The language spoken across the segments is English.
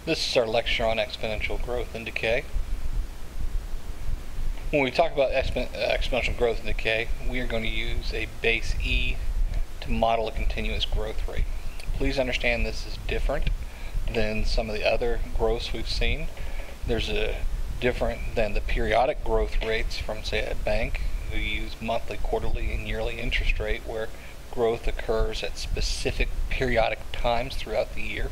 This is our lecture on exponential growth and decay. When we talk about exponential growth and decay, we are going to use a base E to model a continuous growth rate. Please understand this is different than some of the other growths we've seen. There's a different than the periodic growth rates from, say, a bank who use monthly, quarterly, and yearly interest rate, where growth occurs at specific periodic times throughout the year.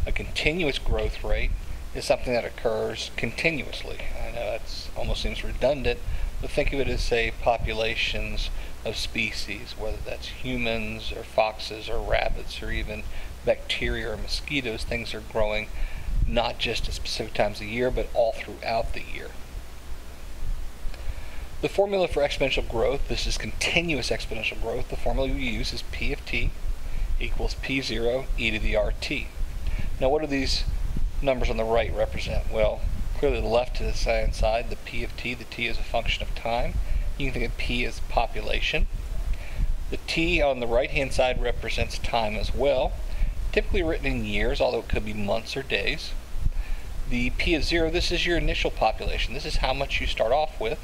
A continuous growth rate is something that occurs continuously. I know that almost seems redundant, but think of it as, say, populations of species, whether that's humans or foxes or rabbits or even bacteria or mosquitoes. Things are growing not just at specific times of the year, but all throughout the year. The formula for exponential growth, this is continuous exponential growth, the formula we use is P of t equals P0 e to the RT. Now, what do these numbers on the right represent? Well, clearly the left-hand side, the P of t, the t is a function of time. You can think of P as population. The t on the right-hand side represents time as well, typically written in years, although it could be months or days. The P of 0, this is your initial population. This is how much you start off with.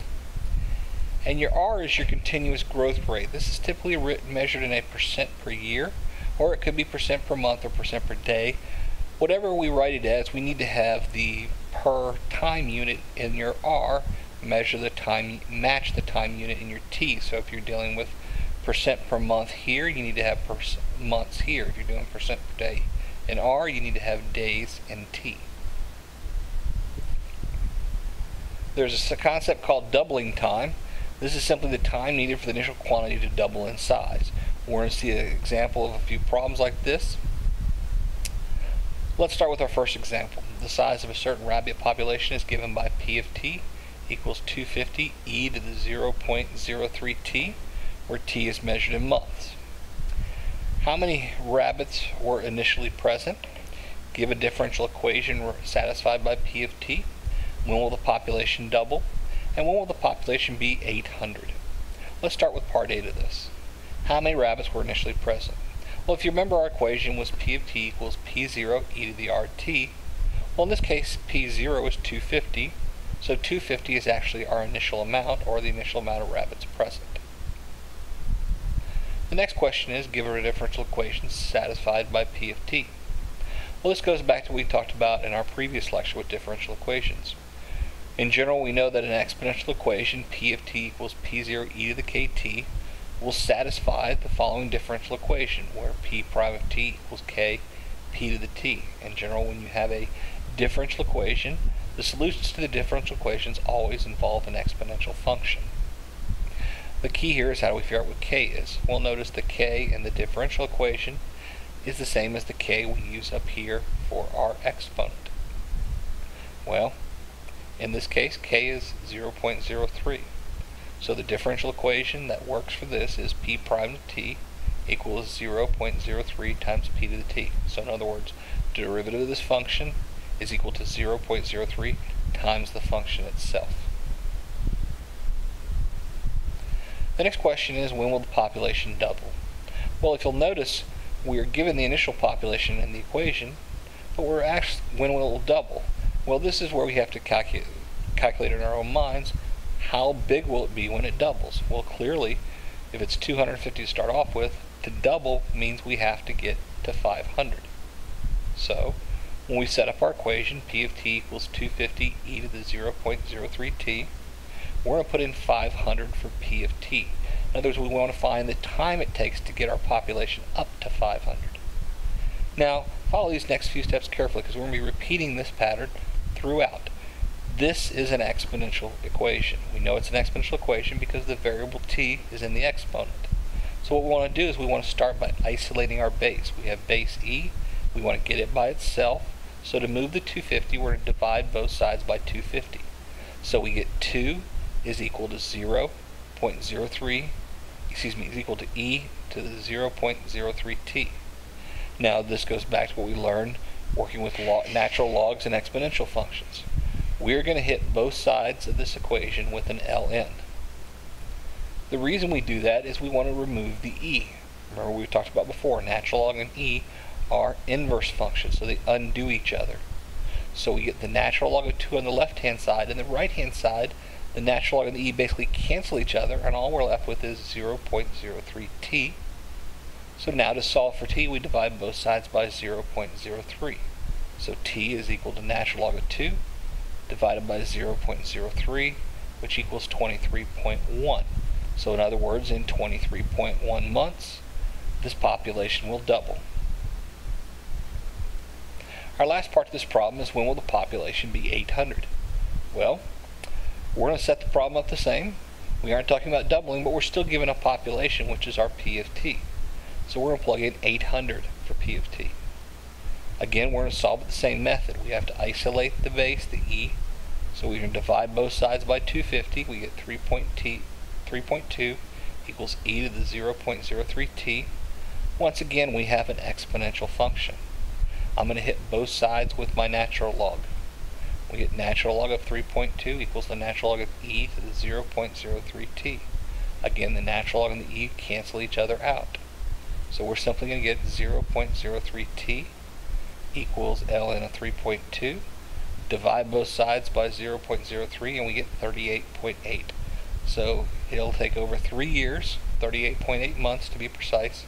And your R is your continuous growth rate. This is typically measured in a percent per year, or it could be percent per month or percent per day. Whatever we write it as, we need to have the per time unit in your R match the time unit in your T. So if you're dealing with percent per month here, you need to have months here. If you're doing percent per day in R, you need to have days in T. There's a concept called doubling time. This is simply the time needed for the initial quantity to double in size. We're going to see an example of a few problems like this. Let's start with our first example. The size of a certain rabbit population is given by P of t equals 250 e to the 0.03 t, where t is measured in months. How many rabbits were initially present? Give a differential equation satisfied by P of t. When will the population double? And when will the population be 800? Let's start with part 8 of this. How many rabbits were initially present? Well, if you remember, our equation was P of t equals P0 e to the RT. Well, in this case, P0 is 250, so 250 is actually our initial amount, or the initial amount of rabbits present. The next question is, give a differential equation satisfied by P of t. Well, this goes back to what we talked about in our previous lecture with differential equations. In general, we know that an exponential equation, P of t equals P0 e to the kt, will satisfy the following differential equation, where P prime of t equals k p to the t. In general, when you have a differential equation, the solutions to the differential equations always involve an exponential function. The key here is, how do we figure out what k is? Well, notice the k in the differential equation is the same as the k we use up here for our exponent. Well, in this case, k is 0.03. So the differential equation that works for this is P prime of t equals 0.03 times p to the t. So in other words, the derivative of this function is equal to 0.03 times the function itself. The next question is, when will the population double? Well, if you'll notice, we are given the initial population in the equation, but we're asked when will it double. Well, this is where we have to calculate in our own minds, how big will it be when it doubles? Well, clearly, if it's 250 to start off with, to double means we have to get to 500. So, when we set up our equation, P of t equals 250 e to the 0.03 t, we're going to put in 500 for P of t. In other words, we want to find the time it takes to get our population up to 500. Now, follow these next few steps carefully, because we're going to be repeating this pattern throughout. This is an exponential equation. We know it's an exponential equation because the variable t is in the exponent. So what we want to do is we want to start by isolating our base. We have base e. We want to get it by itself. So to move the 250, we're going to divide both sides by 250. So we get 2 is equal to 0.03, is equal to e to the 0.03 t. Now this goes back to what we learned working with natural logs and exponential functions. We're going to hit both sides of this equation with an ln. The reason we do that is we want to remove the e. Remember, we talked about before, natural log and e are inverse functions, so they undo each other. So we get the natural log of 2 on the left-hand side, and the right-hand side, the natural log and the e basically cancel each other, and all we're left with is 0.03t. So now to solve for t, we divide both sides by 0.03. So t is equal to natural log of 2 divided by 0.03, which equals 23.1. So in other words, in 23.1 months, this population will double. Our last part of this problem is when will the population be 800? Well, we're going to set the problem up the same. We aren't talking about doubling, but we're still given a population, which is our P of t. So we're going to plug in 800 for P of t. Again, we're going to solve it the same method. We have to isolate the base, the e. So we're going to divide both sides by 250. We get 3.2 equals e to the 0.03t. Once again, we have an exponential function. I'm going to hit both sides with my natural log. We get natural log of 3.2 equals the natural log of e to the 0.03t. Again, the natural log and the e cancel each other out. So we're simply going to get 0.03t equals ln of 3.2. Divide both sides by 0.03 and we get 38.8. So it'll take over 3 years, 38.8 months to be precise,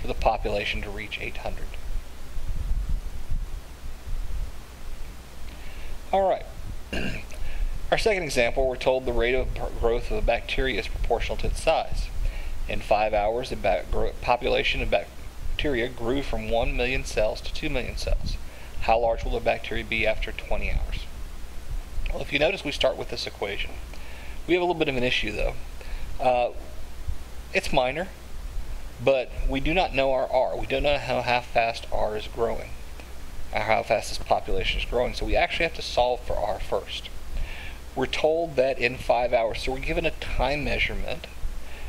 for the population to reach 800. Alright, our second example, we're told the rate of growth of a bacteria is proportional to its size. In 5 hours, the population of bacteria grew from 1 million cells to 2 million cells. How large will the bacteria be after 20 hours? Well, if you notice, we start with this equation. We have a little bit of an issue, though. It's minor, but we do not know our R. We don't know how fast R is growing, or how fast this population is growing, so we actually have to solve for R first. We're told that in 5 hours, so we're given a time measurement,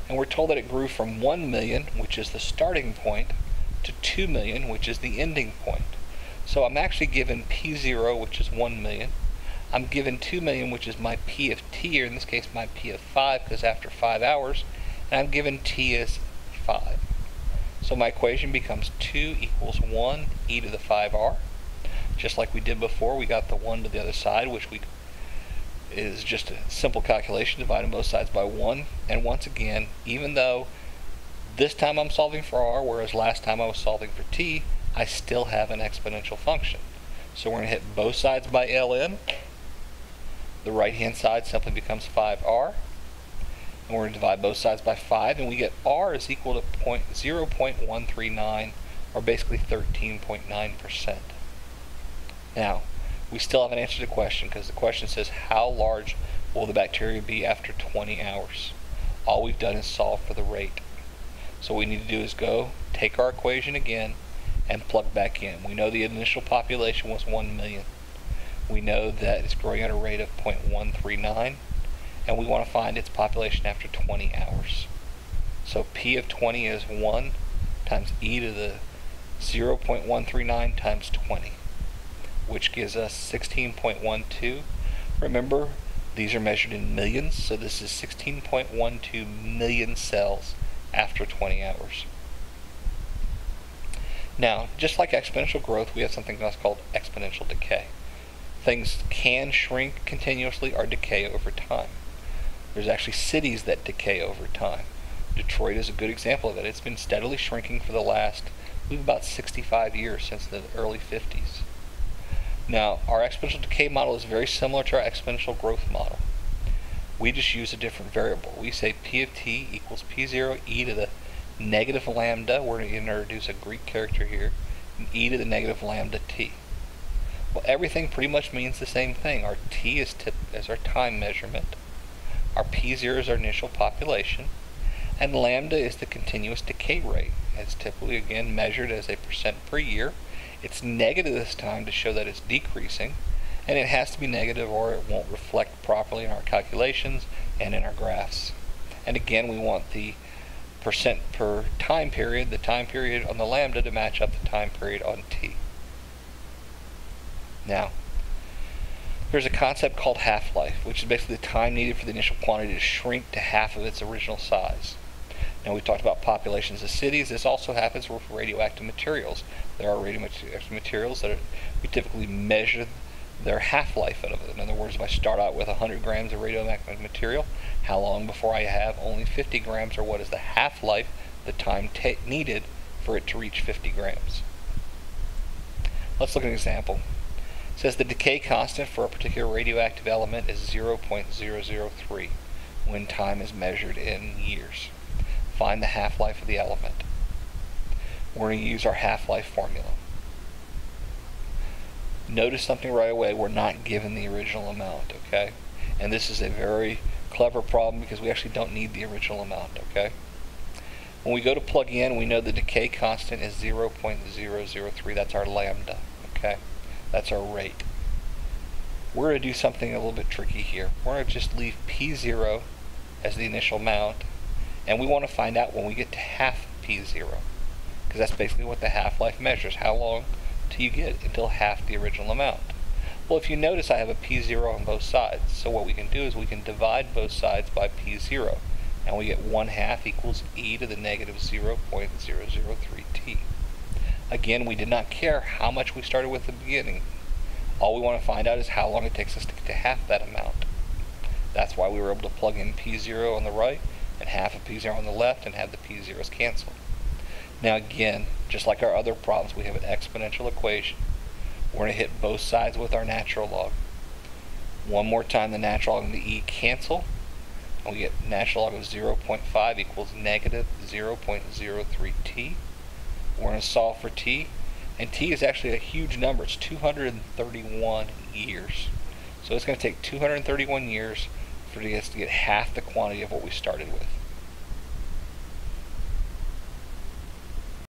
and we're told that it grew from 1 million, which is the starting point, to 2 million, which is the ending point. So I'm actually given P0, which is 1 million. I'm given 2 million, which is my P of t, or in this case my P of 5, because after 5 hours, and I'm given t as 5. So my equation becomes 2 equals 1 e to the 5r. Just like we did before, we got the 1 to the other side, which is just a simple calculation, dividing both sides by 1. And once again, even though this time I'm solving for r, whereas last time I was solving for t, I still have an exponential function. So we're going to hit both sides by ln. The right-hand side simply becomes 5r. And we're going to divide both sides by 5, and we get r is equal to 0.139, or basically 13.9%. Now, we still haven't answered the question, because the question says how large will the bacteria be after 20 hours? All we've done is solve for the rate. So what we need to do is go, take our equation again, and plug back in. We know the initial population was 1 million. We know that it's growing at a rate of 0.139, and we want to find its population after 20 hours. So P of 20 is 1 times e to the 0.139 times 20, which gives us 16.12. Remember, these are measured in millions, so this is 16.12 million cells after 20 hours. Now, just like exponential growth, we have something else called exponential decay. Things can shrink continuously or decay over time. There's actually cities that decay over time. Detroit is a good example of it. It's been steadily shrinking for the last, about 65 years, since the early 50s. Now, our exponential decay model is very similar to our exponential growth model. We just use a different variable. We say P of t equals P0 e to the negative lambda. We're going to introduce a Greek character here, and e to the negative lambda t. Well, everything pretty much means the same thing. Our t is our time measurement. Our P0 is our initial population, and lambda is the continuous decay rate. It's typically, again, measured as a percent per year. It's negative this time to show that it's decreasing, and it has to be negative or it won't reflect properly in our calculations and in our graphs. And again, we want the percent per time period, the time period on the lambda, to match up the time period on t. Now, there's a concept called half-life, which is basically the time needed for the initial quantity to shrink to half of its original size. Now, we talked about populations of cities. This also happens with radioactive materials. There are radioactive materials that we typically measure their half-life of it. In other words, if I start out with 100 grams of radioactive material, how long before I have only 50 grams, or what is the half-life, the time needed for it to reach 50 grams. Let's look at an example. It says the decay constant for a particular radioactive element is 0.003 when time is measured in years. Find the half-life of the element. We're going to use our half-life formula. Notice something right away, we're not given the original amount, okay? And this is a very clever problem because we actually don't need the original amount, okay? When we go to plug in, we know the decay constant is 0.003. That's our lambda, okay? That's our rate. We're going to do something a little bit tricky here. We're going to just leave P0 as the initial amount, and we want to find out when we get to half P0, because that's basically what the half-life measures. How long till you get until half the original amount? Well, if you notice, I have a P0 on both sides, so what we can do is we can divide both sides by P0, and we get 1/2 equals e to the negative 0.003t. Again, we did not care how much we started with at the beginning. All we want to find out is how long it takes us to get to half that amount. That's why we were able to plug in P0 on the right and half of P0 on the left and have the P0s cancel. Now again, just like our other problems, we have an exponential equation. We're going to hit both sides with our natural log. One more time, the natural log and the e cancel, and we get natural log of 0.5 equals negative 0.03t. We're going to solve for t, and t is actually a huge number. It's 231 years. So it's going to take 231 years for us to get half the quantity of what we started with.